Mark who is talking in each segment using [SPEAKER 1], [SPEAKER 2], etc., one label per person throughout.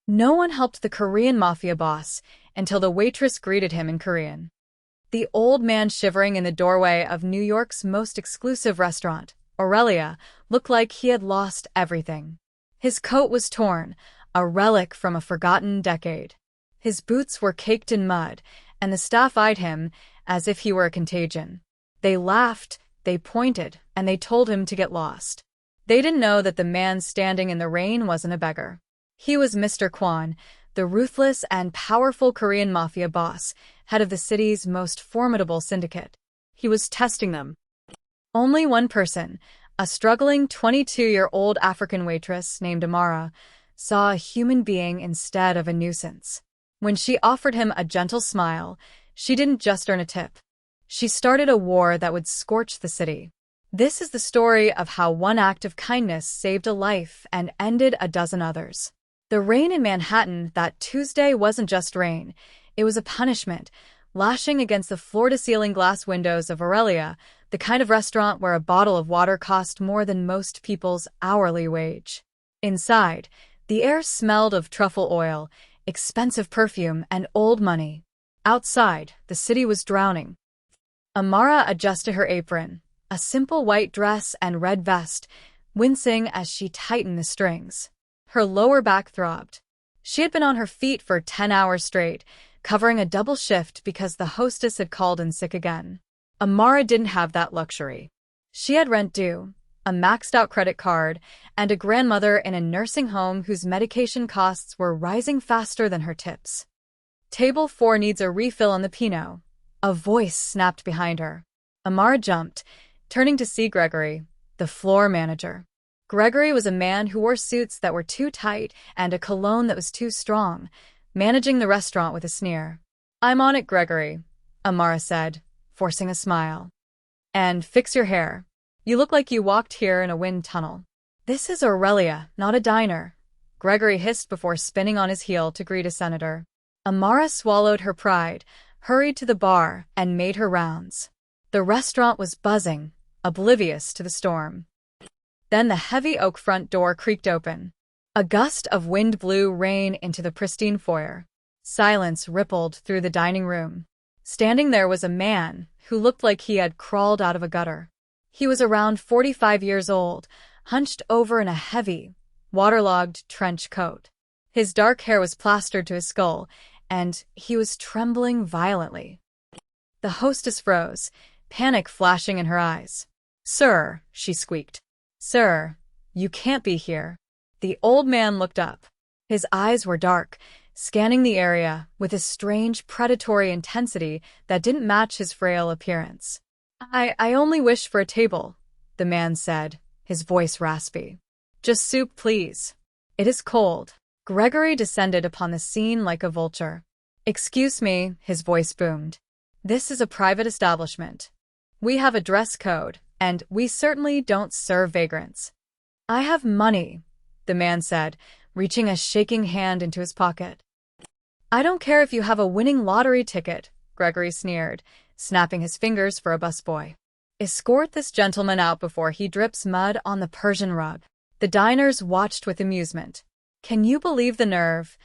[SPEAKER 1] No one helped the Korean Mafia boss until the waitress greeted him in Korean. The old man shivering in the doorway of New York's most exclusive restaurant, Aurelia, looked like he had lost everything. His coat was torn, a relic from a forgotten decade. His boots were caked in mud, and the staff eyed him as if he were a contagion. They laughed, they pointed, and they told him to get lost. They didn't know that the man standing in the rain wasn't a beggar. He was Mr. Kwon, the ruthless and powerful Korean mafia boss, head of the city's most formidable syndicate. He was testing them. Only one person, a struggling 22-year-old African waitress named Amara, saw a human being instead of a nuisance. When she offered him a gentle smile, she didn't just earn a tip. She started a war that would scorch the city. This is the story of how one act of kindness saved a life and ended a dozen others. The rain in Manhattan that Tuesday wasn't just rain, it was a punishment, lashing against the floor-to-ceiling glass windows of Aurelia, the kind of restaurant where a bottle of water cost more than most people's hourly wage. Inside, the air smelled of truffle oil, expensive perfume, and old money. Outside, the city was drowning. Amara adjusted her apron, a simple white dress and red vest, wincing as she tightened the strings. Her lower back throbbed. She had been on her feet for 10 hours straight, covering a double shift because the hostess had called in sick again. Amara didn't have that luxury. She had rent due, a maxed-out credit card, and a grandmother in a nursing home whose medication costs were rising faster than her tips. "Table 4 needs a refill on the Pinot," a voice snapped behind her. Amara jumped, turning to see Gregory, the floor manager. Gregory was a man who wore suits that were too tight and a cologne that was too strong, managing the restaurant with a sneer. "I'm on it, Gregory," Amara said, forcing a smile. "And fix your hair. You look like you walked here in a wind tunnel." "This is Aurelia, not a diner," Gregory hissed before spinning on his heel to greet a senator. Amara swallowed her pride, hurried to the bar, and made her rounds. The restaurant was buzzing, oblivious to the storm. Then the heavy oak front door creaked open. A gust of wind blew rain into the pristine foyer. Silence rippled through the dining room. Standing there was a man who looked like he had crawled out of a gutter. He was around 45 years old, hunched over in a heavy, waterlogged trench coat. His dark hair was plastered to his skull, and he was trembling violently. The hostess froze, panic flashing in her eyes. "Sir," she squeaked. "Sir, you can't be here." The old man looked up. His eyes were dark, scanning the area with a strange predatory intensity that didn't match his frail appearance. I only wish for a table," the man said, his voice raspy. "Just soup, please. It is cold." Gregory descended upon the scene like a vulture. "Excuse me," his voice boomed. "This is a private establishment. We have a dress code, and we certainly don't serve vagrants." "I have money," the man said, reaching a shaking hand into his pocket. "I don't care if you have a winning lottery ticket," Gregory sneered, snapping his fingers for a busboy. "Escort this gentleman out before he drips mud on the Persian rug." The diners watched with amusement. "Can you believe the nerve?"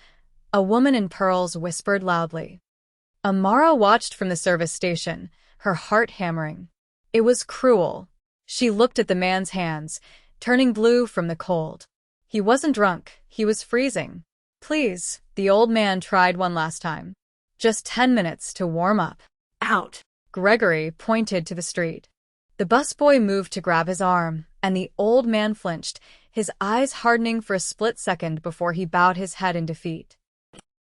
[SPEAKER 1] a woman in pearls whispered loudly. Amara watched from the service station, her heart hammering. It was cruel. She looked at the man's hands, turning blue from the cold. He wasn't drunk, he was freezing. "Please," the old man tried one last time. "Just 10 minutes to warm up."
[SPEAKER 2] "Out!"
[SPEAKER 1] Gregory pointed to the street. The busboy moved to grab his arm, and the old man flinched, his eyes hardening for a split second before he bowed his head in defeat.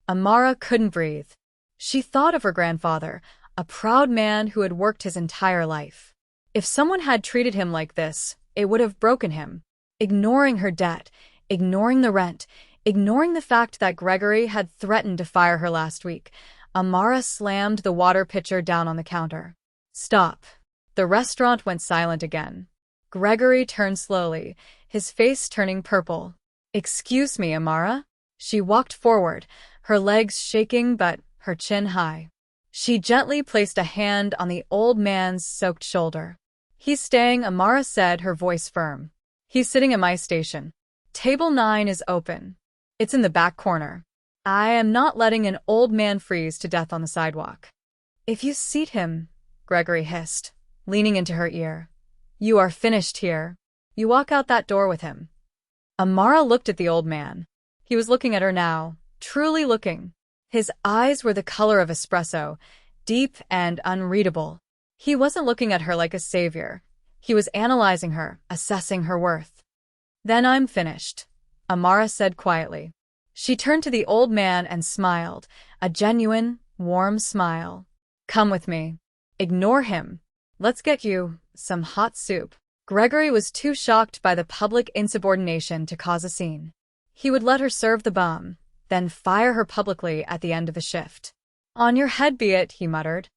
[SPEAKER 1] Amara couldn't breathe. She thought of her grandfather, a proud man who had worked his entire life. If someone had treated him like this, it would have broken him. Ignoring her debt, ignoring the rent, ignoring the fact that Gregory had threatened to fire her last week, Amara slammed the water pitcher down on the counter. "Stop." The restaurant went silent again. Gregory turned slowly, his face turning purple. "Excuse me, Amara?" She walked forward, her legs shaking but her chin high. She gently placed a hand on the old man's soaked shoulder. "He's staying," Amara said, her voice firm. "He's sitting at my station. Table 9 is open." It's in the back corner. I am not letting an old man freeze to death on the sidewalk. If you seat him, Gregory hissed, leaning into her ear, you are finished here. You walk out that door with him. Amara looked at the old man. He was looking at her now, truly looking. His eyes were the color of espresso, deep and unreadable. He wasn't looking at her like a savior. He was analyzing her, assessing her worth. Then I'm finished, Amara said quietly. She turned to the old man and smiled, a genuine, warm smile. Come with me. Ignore him. Let's get you some hot soup. Gregory was too shocked by the public insubordination to cause a scene. He would let her serve the bum, then fire her publicly at the end of the shift. On your head be it, he muttered.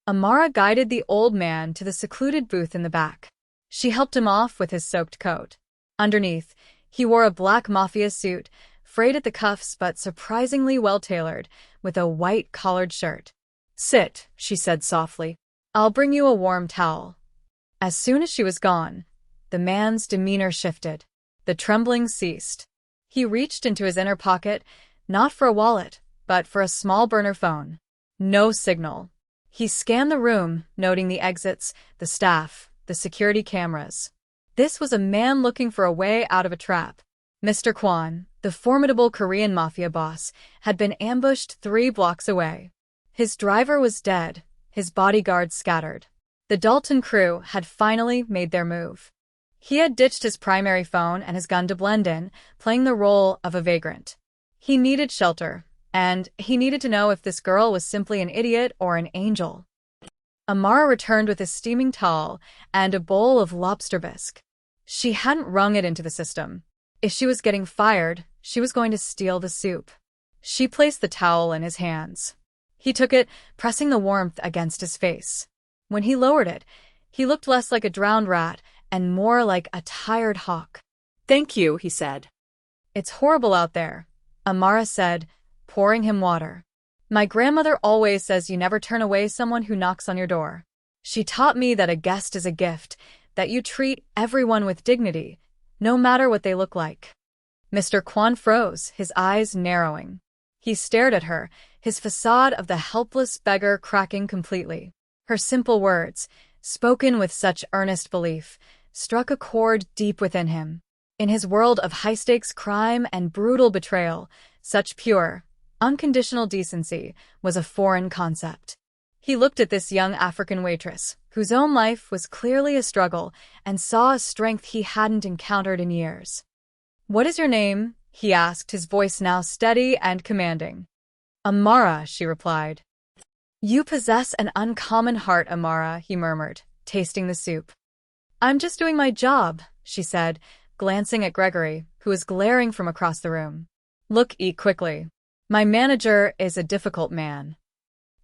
[SPEAKER 1] Amara guided the old man to the secluded booth in the back. She helped him off with his soaked coat. Underneath, he wore a black Mafia suit, frayed at the cuffs but surprisingly well-tailored, with a white collared shirt. Sit, she said softly. I'll bring you a warm towel. As soon as she was gone, the man's demeanor shifted. The trembling ceased. He reached into his inner pocket, not for a wallet, but for a small burner phone. No signal. He scanned the room, noting the exits, the staff, the security cameras. This was a man looking for a way out of a trap. Mr. Kwon, the formidable Korean Mafia boss, had been ambushed 3 blocks away. His driver was dead, his bodyguards scattered. The Dalton crew had finally made their move. He had ditched his primary phone and his gun to blend in, playing the role of a vagrant. He needed shelter, and he needed to know if this girl was simply an idiot or an angel. Amara returned with a steaming towel and a bowl of lobster bisque. She hadn't wrung it into the system. If she was getting fired, she was going to steal the soup. She placed the towel in his hands. He took it, pressing the warmth against his face. When he lowered it, he looked less like a drowned rat and more like a tired hawk.
[SPEAKER 2] Thank you, he said.
[SPEAKER 1] It's horrible out there, Amara said, pouring him water. My grandmother always says you never turn away someone who knocks on your door. She taught me that a guest is a gift, that you treat everyone with dignity, no matter what they look like. Mr. Kwon froze, his eyes narrowing. He stared at her, his facade of the helpless beggar cracking completely. Her simple words, spoken with such earnest belief, struck a chord deep within him. In his world of high-stakes crime and brutal betrayal, such pure, unconditional decency was a foreign concept. He looked at this young African waitress, whose own life was clearly a struggle, and saw a strength he hadn't encountered in years. What is your name? He asked, his voice now steady and commanding. Amara, she replied. You possess an uncommon heart, Amara, he murmured, tasting the soup. I'm just doing my job, she said, glancing at Gregory, who was glaring from across the room. Look, eat quickly. My manager is a difficult man.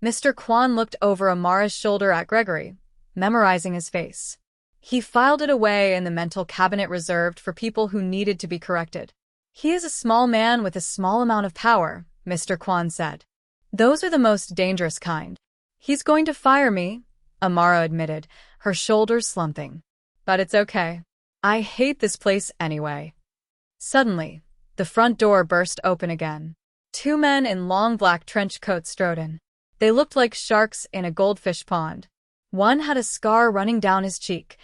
[SPEAKER 1] Mr. Kwon looked over Amara's shoulder at Gregory, memorizing his face. He filed it away in the mental cabinet reserved for people who needed to be corrected. He is a small man with a small amount of power, Mr. Kwon said. Those are the most dangerous kind. He's going to fire me, Amara admitted, her shoulders slumping. But it's okay. I hate this place anyway. Suddenly, the front door burst open again. 2 men in long black trench coats strode in. They looked like sharks in a goldfish pond. One had a scar running down his cheek.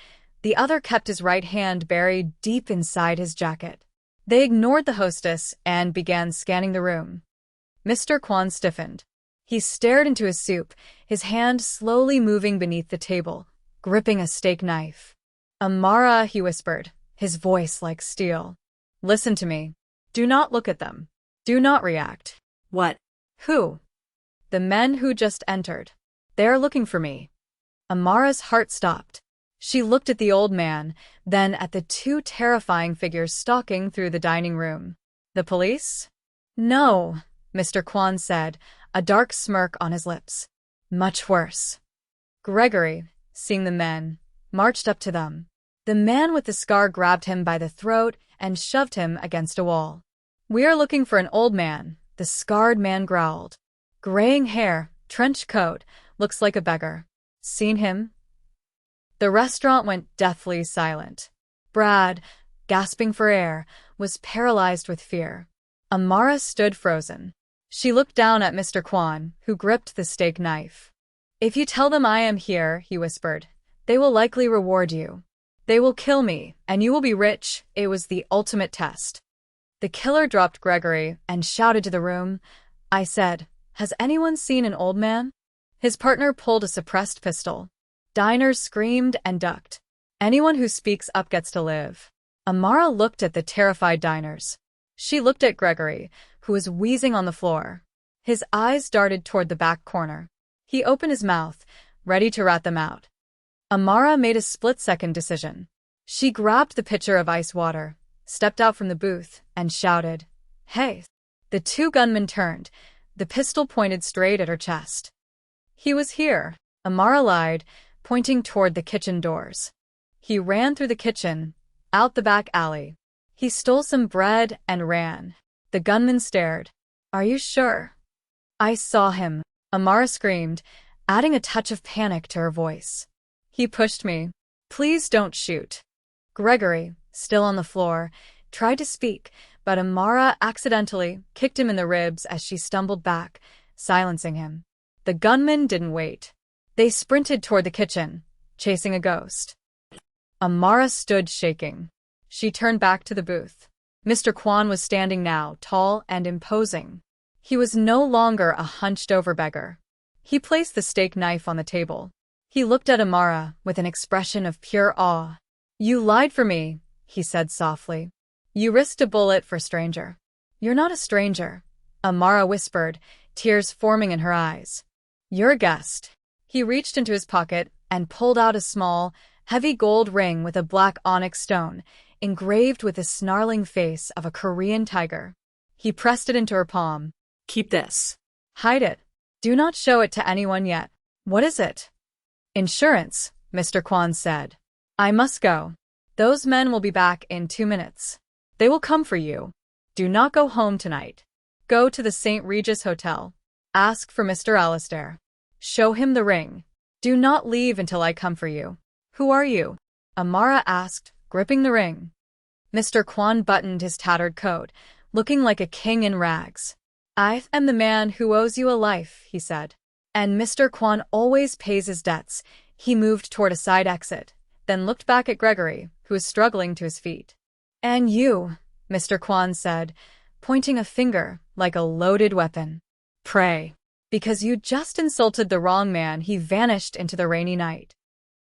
[SPEAKER 1] The other kept his right hand buried deep inside his jacket. They ignored the hostess and began scanning the room. Mr. Kwon stiffened. He stared into his soup, his hand slowly moving beneath the table, gripping a steak knife. Amara, he whispered, his voice like steel. Listen to me. Do not look at them. Do not react.
[SPEAKER 2] What?
[SPEAKER 1] Who? The men who just entered. They're looking for me. Amara's heart stopped. She looked at the old man, then at the 2 terrifying figures stalking through the dining room. The police? No, Mr. Kwon said, a dark smirk on his lips. Much worse. Gregory, seeing the men, marched up to them. The man with the scar grabbed him by the throat and shoved him against a wall. We are looking for an old man, the scarred man growled. Graying hair, trench coat, looks like a beggar. Seen him? The restaurant went deathly silent. Brad, gasping for air, was paralyzed with fear. Amara stood frozen. She looked down at Mr. Kwan, who gripped the steak knife. "If you tell them I am here," he whispered, "they will likely reward you. They will kill me, and you will be rich." It was the ultimate test. The killer dropped Gregory and shouted to the room. I said, "Has anyone seen an old man?" His partner pulled a suppressed pistol. Diners screamed and ducked. "Anyone who speaks up gets to live." Amara looked at the terrified diners. She looked at Gregory, who was wheezing on the floor. His eyes darted toward the back corner. He opened his mouth, ready to rat them out. Amara made a split-second decision. She grabbed the pitcher of ice water, stepped out from the booth, and shouted, "Hey!" The two gunmen turned, the pistol pointed straight at her chest. "He was here," Amara lied, pointing toward the kitchen doors. "He ran through the kitchen, out the back alley. He stole some bread and ran." The gunman stared. "Are you sure?" "I saw him," Amara screamed, adding a touch of panic to her voice. "He pushed me. Please don't shoot." Gregory, still on the floor, tried to speak, but Amara accidentally kicked him in the ribs as she stumbled back, silencing him. The gunmen didn't wait. They sprinted toward the kitchen, chasing a ghost. Amara stood shaking. She turned back to the booth. Mr. Kwan was standing now, tall and imposing. He was no longer a hunched-over beggar. He placed the steak knife on the table. He looked at Amara with an expression of pure awe. "You lied for me," he said softly. "You risked a bullet for a stranger." "You're not a stranger," Amara whispered, tears forming in her eyes. "You're a guest." He reached into his pocket and pulled out a small, heavy gold ring with a black onyx stone, engraved with the snarling face of a Korean tiger. He pressed it into her palm.
[SPEAKER 2] "Keep this."
[SPEAKER 1] "Hide it. Do not show it to anyone yet." "What is it?" "Insurance," Mr. Kwan said. "I must go. Those men will be back in 2 minutes. They will come for you. Do not go home tonight. Go to the St. Regis Hotel. Ask for Mr. Alistair. Show him the ring. Do not leave until I come for you." "Who are you?" Amara asked, gripping the ring. Mr. Kwan buttoned his tattered coat, looking like a king in rags. "I am the man who owes you a life," he said. "And Mr. Kwan always pays his debts." He moved toward a side exit, then looked back at Gregory, who was struggling to his feet. "And you," Mr. Kwan said, pointing a finger like a loaded weapon. "Pray." "Because you just insulted the wrong man." He vanished into the rainy night.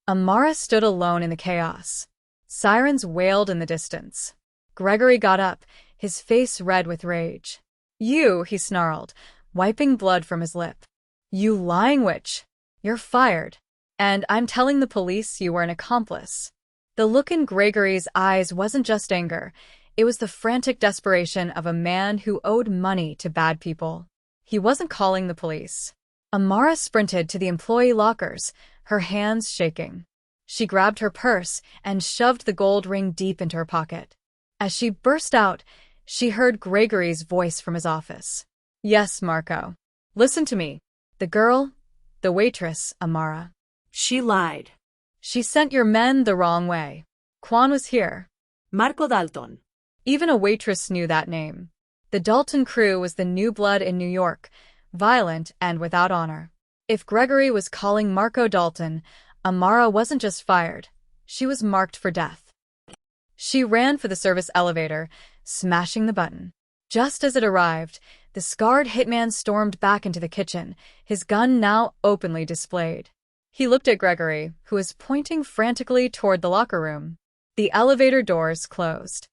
[SPEAKER 1] Amara stood alone in the chaos. Sirens wailed in the distance. Gregory got up, his face red with rage. "You," he snarled, wiping blood from his lip. "You lying witch. You're fired. And I'm telling the police you were an accomplice." The look in Gregory's eyes wasn't just anger. It was the frantic desperation of a man who owed money to bad people. He wasn't calling the police. Amara sprinted to the employee lockers, her hands shaking. She grabbed her purse and shoved the gold ring deep into her pocket. As she burst out, she heard Gregory's voice from his office. "Yes, Marco. Listen to me. The girl, the waitress, Amara.
[SPEAKER 2] She lied.
[SPEAKER 1] She sent your men the wrong way. Kwan was here."
[SPEAKER 2] Marco Dalton.
[SPEAKER 1] Even a waitress knew that name. The Dalton crew was the new blood in New York, violent and without honor. If Gregory was calling Marco Dalton, Amara wasn't just fired. She was marked for death. She ran for the service elevator, smashing the button. Just as it arrived, the scarred hitman stormed back into the kitchen, his gun now openly displayed. He looked at Gregory, who was pointing frantically toward the locker room. The elevator doors closed.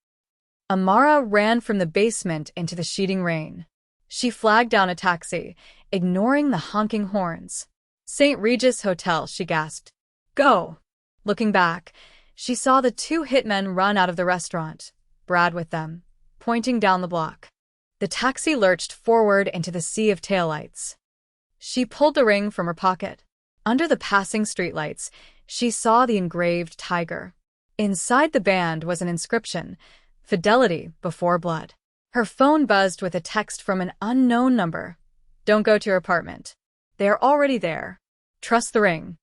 [SPEAKER 1] Amara ran from the basement into the sheeting rain. She flagged down a taxi, ignoring the honking horns. "St. Regis Hotel," she gasped. "Go!" Looking back, she saw the two hitmen run out of the restaurant, Brad with them, pointing down the block. The taxi lurched forward into the sea of taillights. She pulled the ring from her pocket. Under the passing streetlights, she saw the engraved tiger. Inside the band was an inscription, "Fidelity before blood." Her phone buzzed with a text from an unknown number. "Don't go to your apartment. They're already there. Trust the ring."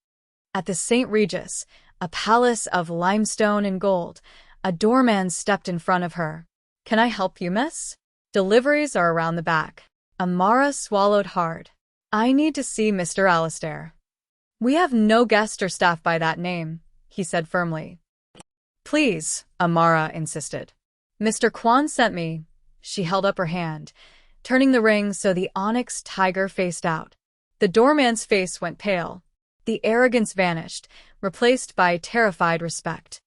[SPEAKER 1] At the St. Regis, a palace of limestone and gold, a doorman stepped in front of her. "Can I help you, miss?" Deliveries are around the back. Amara swallowed hard. I need to see Mr. Alistair. We have no guest or staff by that name, he said firmly. Please, Amara insisted. Mr. Kwan sent me. She held up her hand, turning the ring so the onyx tiger faced out. The doorman's face went pale. The arrogance vanished, replaced by terrified respect.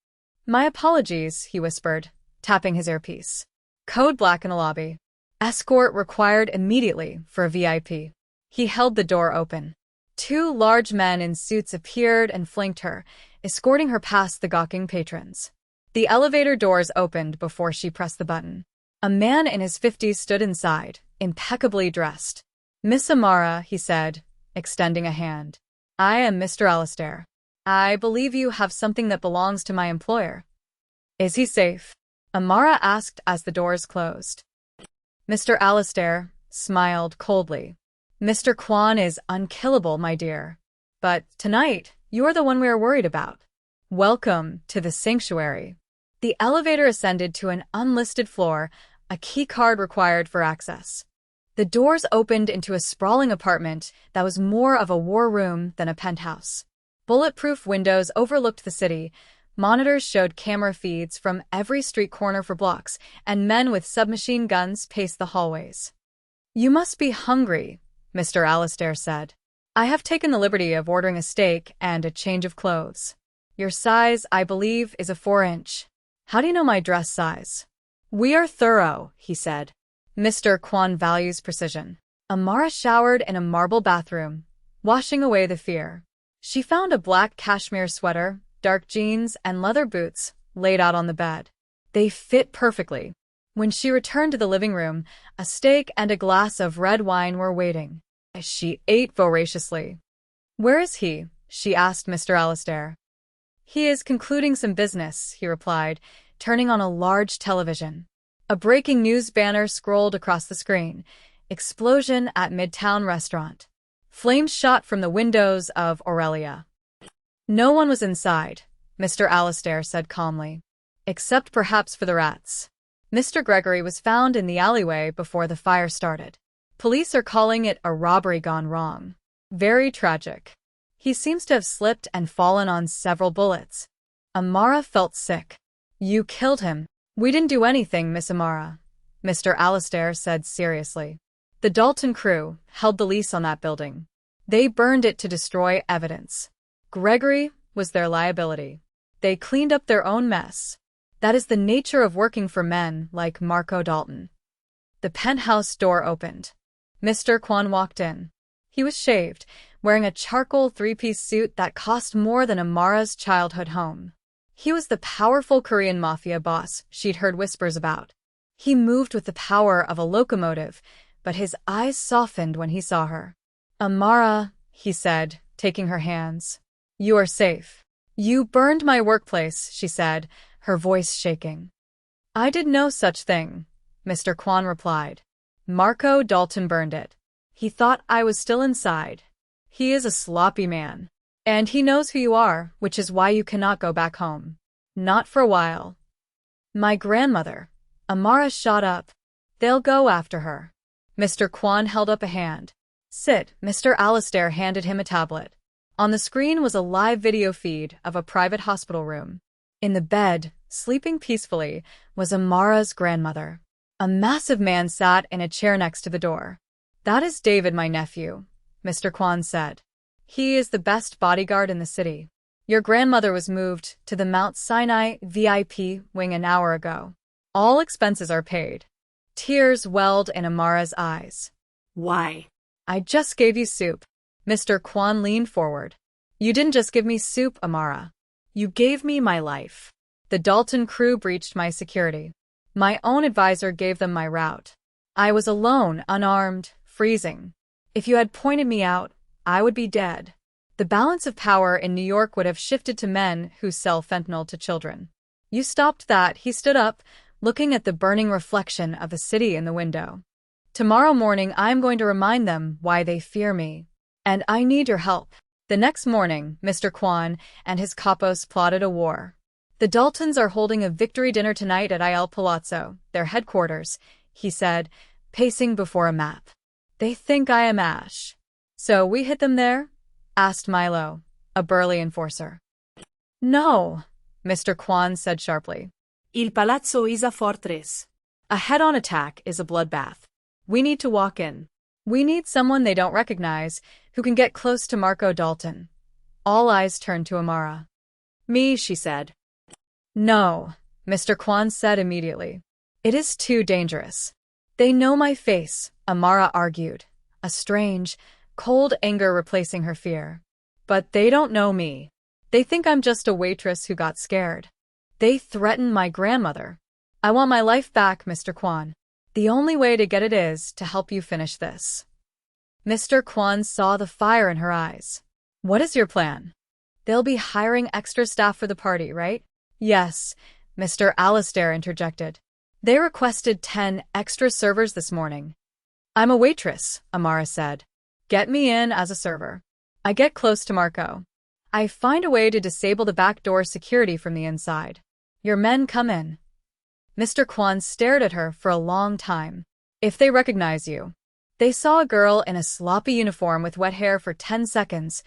[SPEAKER 1] My apologies, he whispered, tapping his earpiece. Code black in the lobby. Escort required immediately for a VIP. He held the door open. 2 large men in suits appeared and flanked her, escorting her past the gawking patrons. The elevator doors opened before she pressed the button. A man in his 50s stood inside, impeccably dressed. Miss Amara, he said, extending a hand. I am Mr. Alistair. I believe you have something that belongs to my employer. Is he safe? Amara asked as the doors closed. Mr. Alistair smiled coldly. Mr. Kwan is unkillable, my dear. But tonight, you're the one we are worried about. Welcome to the sanctuary. The elevator ascended to an unlisted floor, a key card required for access. The doors opened into a sprawling apartment that was more of a war room than a penthouse. Bulletproof windows overlooked the city, monitors showed camera feeds from every street corner for blocks, and men with submachine guns paced the hallways. You must be hungry, Mr. Alistair said. I have taken the liberty of ordering a steak and a change of clothes. Your size, I believe, is a 4-inch. How do you know my dress size? We are thorough, he said. Mr. Kwan values precision. Amara showered in a marble bathroom, washing away the fear. She found a black cashmere sweater, dark jeans, and leather boots laid out on the bed. They fit perfectly. When she returned to the living room, a steak and a glass of red wine were waiting. She ate voraciously. Where is he? She asked Mr. Alistair. He is concluding some business, he replied, turning on a large television. A breaking news banner scrolled across the screen. Explosion at Midtown restaurant. Flames shot from the windows of Aurelia. No one was inside, Mr. Alistair said calmly. Except perhaps for the rats. Mr. Gregory was found in the alleyway before the fire started. Police are calling it a robbery gone wrong. Very tragic. He seems to have slipped and fallen on several bullets. Amara felt sick. You killed him. We didn't do anything, Miss Amara, Mr. Alistair said seriously. The Dalton crew held the lease on that building. They burned it to destroy evidence. Gregory was their liability. They cleaned up their own mess. That is the nature of working for men like Marco Dalton. The penthouse door opened. Mr. Kwan walked in. He was shaved, wearing a charcoal 3-piece suit that cost more than Amara's childhood home. He was the powerful Korean Mafia boss she'd heard whispers about. He moved with the power of a locomotive, but his eyes softened when he saw her. Amara, he said, taking her hands. You are safe. You burned my workplace, she said, her voice shaking. I did no such thing, Mr. Kwan replied. Marco Dalton burned it. He thought I was still inside. He is a sloppy man. And he knows who you are, which is why you cannot go back home. Not for a while. My grandmother. Amara shot up. They'll go after her. Mr. Kwan held up a hand. Sit. Mr. Alistair handed him a tablet. On the screen was a live video feed of a private hospital room. In the bed, sleeping peacefully, was Amara's grandmother. A massive man sat in a chair next to the door. That is David, my nephew, Mr. Kwan said. He is the best bodyguard in the city. Your grandmother was moved to the Mount Sinai VIP wing an hour ago. All expenses are paid. Tears welled in Amara's eyes.
[SPEAKER 2] Why?
[SPEAKER 1] I just gave you soup. Mr. Kwan leaned forward. You didn't just give me soup, Amara. You gave me my life. The Dalton crew breached my security. My own advisor gave them my route. I was alone, unarmed, freezing. If you had pointed me out, I would be dead. The balance of power in New York would have shifted to men who sell fentanyl to children. You stopped that, he stood up, looking at the burning reflection of the city in the window. Tomorrow morning I am going to remind them why they fear me. And I need your help. The next morning, Mr. Kwan and his capos plotted a war. The Daltons are holding a victory dinner tonight at Il Palazzo, their headquarters, he said, pacing before a map. They think I am Ash. So we hit them there? Asked Milo, a burly enforcer. No, Mr. Kwan said sharply.
[SPEAKER 2] Il palazzo is a fortress.
[SPEAKER 1] A head-on attack is a bloodbath. We need to walk in. We need someone they don't recognize, who can get close to Marco Dalton. All eyes turned to Amara.
[SPEAKER 2] Me, she said.
[SPEAKER 1] No, Mr. Kwan said immediately. It is too dangerous. They know my face, Amara argued, a strange, cold anger replacing her fear. But they don't know me. They think I'm just a waitress who got scared. They threaten my grandmother. I want my life back, Mr. Kwan. The only way to get it is to help you finish this. Mr. Kwan saw the fire in her eyes. What is your plan? They'll be hiring extra staff for the party, right? Yes, Mr. Alistair interjected. They requested 10 extra servers this morning. I'm a waitress, Amara said. Get me in as a server. I get close to Marco. I find a way to disable the backdoor security from the inside. Your men come in. Mr. Kwan stared at her for a long time. If they recognize you. They saw a girl in a sloppy uniform with wet hair for 10 seconds,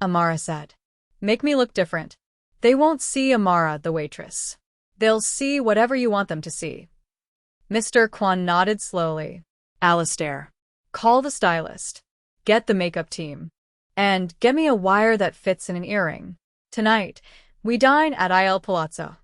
[SPEAKER 1] Amara said. Make me look different. They won't see Amara, the waitress. They'll see whatever you want them to see. Mr. Kwan nodded slowly. Alistair, call the stylist. Get the makeup team. And get me a wire that fits in an earring. Tonight, we dine at Il Palazzo.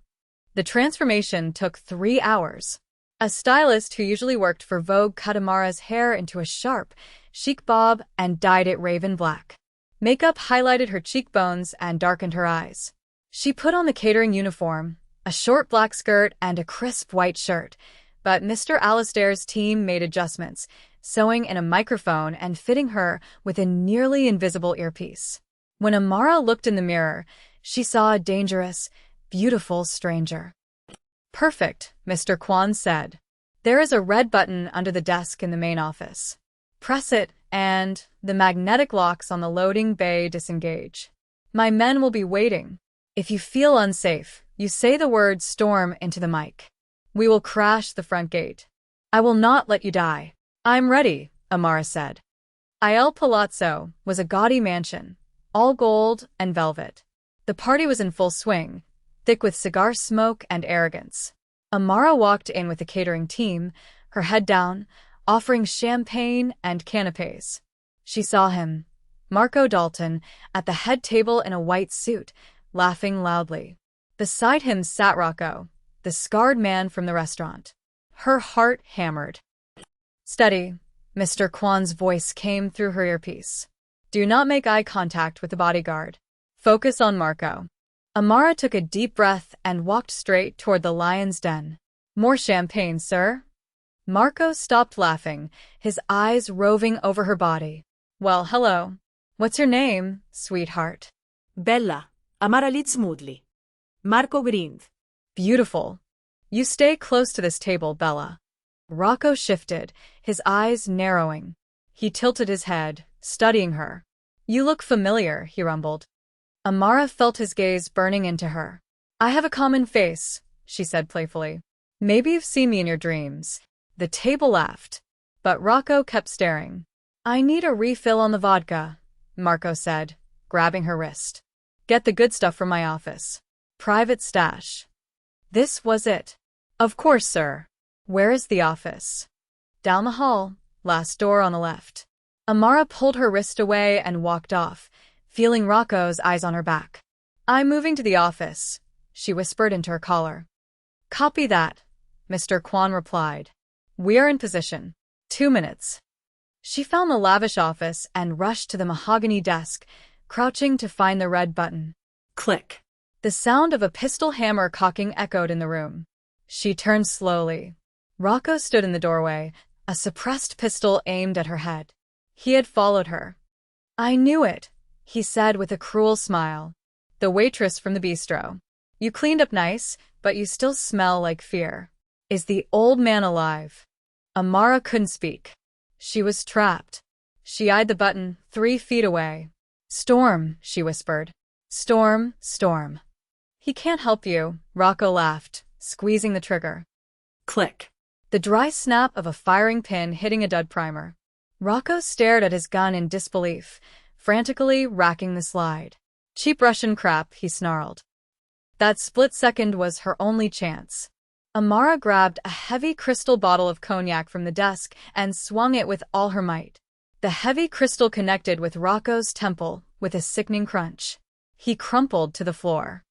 [SPEAKER 1] The transformation took 3 hours. A stylist who usually worked for Vogue cut Amara's hair into a sharp, chic bob and dyed it raven black. Makeup highlighted her cheekbones and darkened her eyes. She put on the catering uniform, a short black skirt and a crisp white shirt, but Mr. Alistair's team made adjustments, sewing in a microphone and fitting her with a nearly invisible earpiece. When Amara looked in the mirror, she saw a dangerous, beautiful stranger. Perfect, Mr. Kwan said. There is a red button under the desk in the main office. Press it, and the magnetic locks on the loading bay disengage. My men will be waiting. If you feel unsafe, you say the word storm into the mic. We will crash the front gate. I will not let you die. I'm ready, Amara said. Il Palazzo was a gaudy mansion, all gold and velvet. The party was in full swing, thick with cigar smoke and arrogance. Amara walked in with the catering team, her head down, offering champagne and canapes. She saw him, Marco Dalton, at the head table in a white suit, laughing loudly. Beside him sat Rocco, the scarred man from the restaurant. Her heart hammered. Steady, Mr. Kwan's voice came through her earpiece. Do not make eye contact with the bodyguard. Focus on Marco. Amara took a deep breath and walked straight toward the lion's den. More champagne, sir? Marco stopped laughing, his eyes roving over her body. Well, hello. What's your name, sweetheart?
[SPEAKER 2] Bella, Amara Litzmudli. Marco Grind.
[SPEAKER 1] Beautiful. You stay close to this table, Bella. Rocco shifted, his eyes narrowing. He tilted his head, studying her. You look familiar, he rumbled. Amara felt his gaze burning into her. I have a common face, she said playfully. Maybe you've seen me in your dreams. The table laughed, but Rocco kept staring. I need a refill on the vodka, Marco said, grabbing her wrist. Get the good stuff from my office. Private stash. This was it. Of course, sir. Where is the office? Down the hall, last door on the left. Amara pulled her wrist away and walked off, feeling Rocco's eyes on her back. I'm moving to the office, she whispered into her collar. Copy that, Mr. Kwan replied. We are in position. 2 minutes. She found the lavish office and rushed to the mahogany desk, crouching to find the red button.
[SPEAKER 2] Click.
[SPEAKER 1] The sound of a pistol hammer cocking echoed in the room. She turned slowly. Rocco stood in the doorway, a suppressed pistol aimed at her head. He had followed her. I knew it, he said with a cruel smile. The waitress from the bistro. You cleaned up nice, but you still smell like fear. Is the old man alive? Amara couldn't speak. She was trapped. She eyed the button 3 feet away. Storm, she whispered. Storm, storm. He can't help you, Rocco laughed, squeezing the trigger.
[SPEAKER 2] Click.
[SPEAKER 1] The dry snap of a firing pin hitting a dud primer. Rocco stared at his gun in disbelief, frantically racking the slide. "Cheap Russian crap," he snarled. That split second was her only chance. Amara grabbed a heavy crystal bottle of cognac from the desk and swung it with all her might. The heavy crystal connected with Rocco's temple with a sickening crunch. He crumpled to the floor.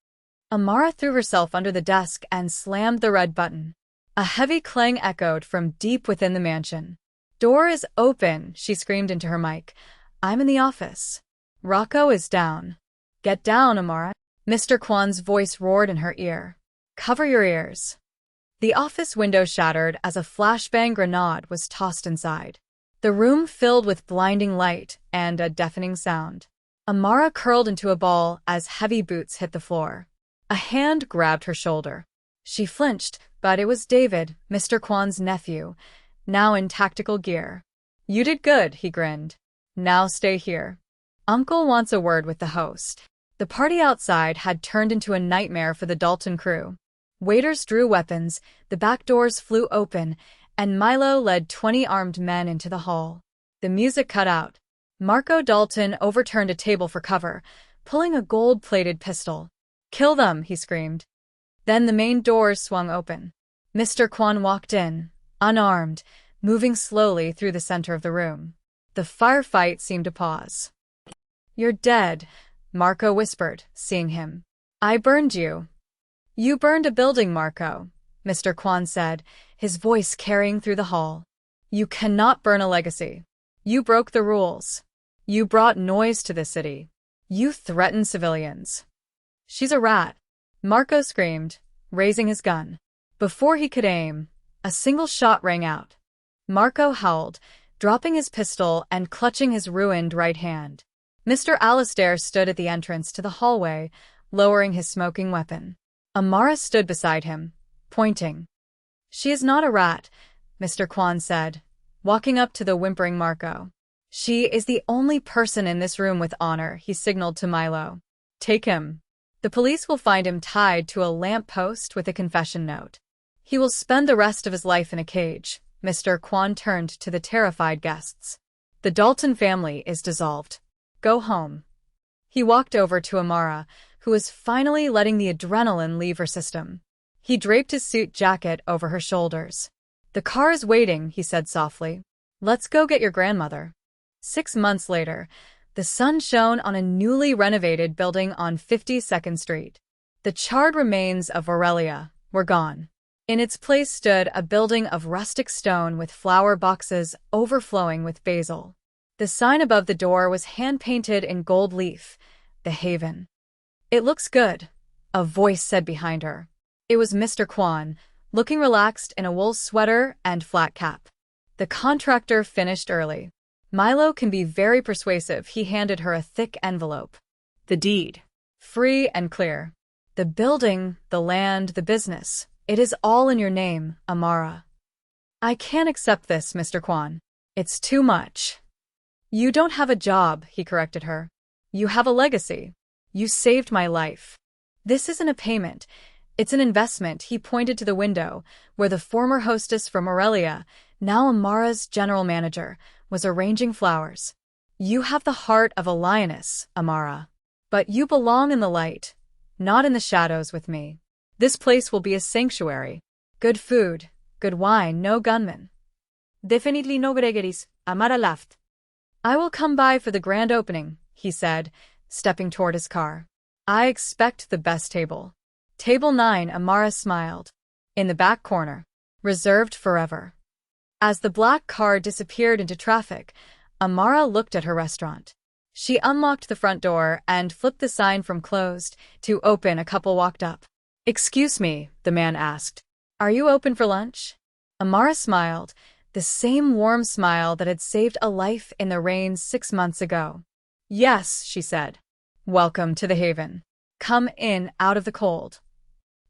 [SPEAKER 1] Amara threw herself under the desk and slammed the red button. A heavy clang echoed from deep within the mansion. "Door is open," she screamed into her mic. "I'm in the office. Rocco is down." "Get down, Amara," Mr. Kwan's voice roared in her ear. "Cover your ears." The office window shattered as a flashbang grenade was tossed inside. The room filled with blinding light and a deafening sound. Amara curled into a ball as heavy boots hit the floor. A hand grabbed her shoulder. She flinched, but it was David, Mr. Kwan's nephew, now in tactical gear. "You did good," he grinned. "Now stay here. Uncle wants a word with the host." The party outside had turned into a nightmare for the Dalton crew. Waiters drew weapons, the back doors flew open, and Milo led 20 armed men into the hall. The music cut out. Marco Dalton overturned a table for cover, pulling a gold-plated pistol. "Kill them," he screamed. Then the main doors swung open. Mr. Kwan walked in, unarmed, moving slowly through the center of the room. The firefight seemed to pause. "You're dead," Marco whispered, seeing him. "I burned you." "You burned a building, Marco," Mr. Kwan said, his voice carrying through the hall. "You cannot burn a legacy. You broke the rules. You brought noise to the city. You threatened civilians." "She's a rat," Marco screamed, raising his gun. Before he could aim, a single shot rang out. Marco howled, dropping his pistol and clutching his ruined right hand. Mr. Alastair stood at the entrance to the hallway, lowering his smoking weapon. Amara stood beside him, pointing. "She is not a rat," Mr. Kwan said, walking up to the whimpering Marco. "She is the only person in this room with honor," he signaled to Milo. "Take him. The police will find him tied to a lamp post with a confession note. He will spend the rest of his life in a cage." Mr. Kwan turned to the terrified guests. "The Dalton family is dissolved. Go home." He walked over to Amara, who was finally letting the adrenaline leave her system. He draped his suit jacket over her shoulders. "The car is waiting," he said softly. "Let's go get your grandmother." 6 months later, the sun shone on a newly renovated building on 52nd Street. The charred remains of Aurelia were gone. In its place stood a building of rustic stone with flower boxes overflowing with basil. The sign above the door was hand-painted in gold leaf, "The Haven." "It looks good," a voice said behind her. It was Mr. Kwan, looking relaxed in a wool sweater and flat cap. "The contractor finished early." Milo can be very persuasive. He handed her a thick envelope. "The deed. Free and clear. The building, the land, the business. It is all in your name, Amara." "I can't accept this, Mr. Kwan. It's too much." "You don't have a job," he corrected her. "You have a legacy. You saved my life. This isn't a payment. It's an investment." He pointed to the window, where the former hostess from Aurelia, now Amara's general manager, was arranging flowers. "You have the heart of a lioness, Amara. But you belong in the light, not in the shadows with me. This place will be a sanctuary. Good food, good wine, no gunmen." "Definitely no Gregory's," Amara laughed. "I will come by for the grand opening," he said, stepping toward his car. "I expect the best table." Table 9, Amara smiled. In the back corner. Reserved forever. As the black car disappeared into traffic, Amara looked at her restaurant. She unlocked the front door and flipped the sign from closed to open. A couple walked up. "Excuse me," the man asked. "Are you open for lunch?" Amara smiled, the same warm smile that had saved a life in the rain 6 months ago. "Yes," she said. "Welcome to the Haven. Come in out of the cold."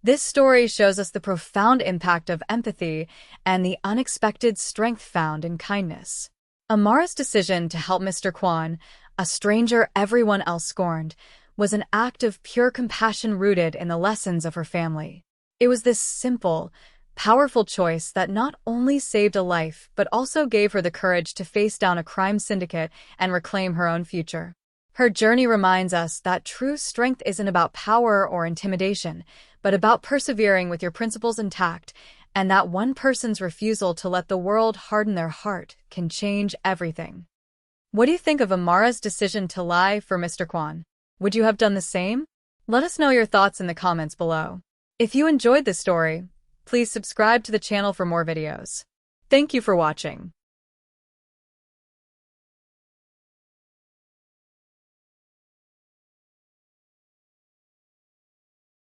[SPEAKER 1] This story shows us the profound impact of empathy and the unexpected strength found in kindness. Amara's decision to help Mr. Kwan, a stranger everyone else scorned, was an act of pure compassion rooted in the lessons of her family. It was this simple, powerful choice that not only saved a life but also gave her the courage to face down a crime syndicate and reclaim her own future. Her journey reminds us that true strength isn't about power or intimidation, but about persevering with your principles intact, and that one person's refusal to let the world harden their heart can change everything. What do you think of Amara's decision to lie for Mr. Kwon? Would you have done the same? Let us know your thoughts in the comments below. If you enjoyed this story, please subscribe to the channel for more videos. Thank you for watching.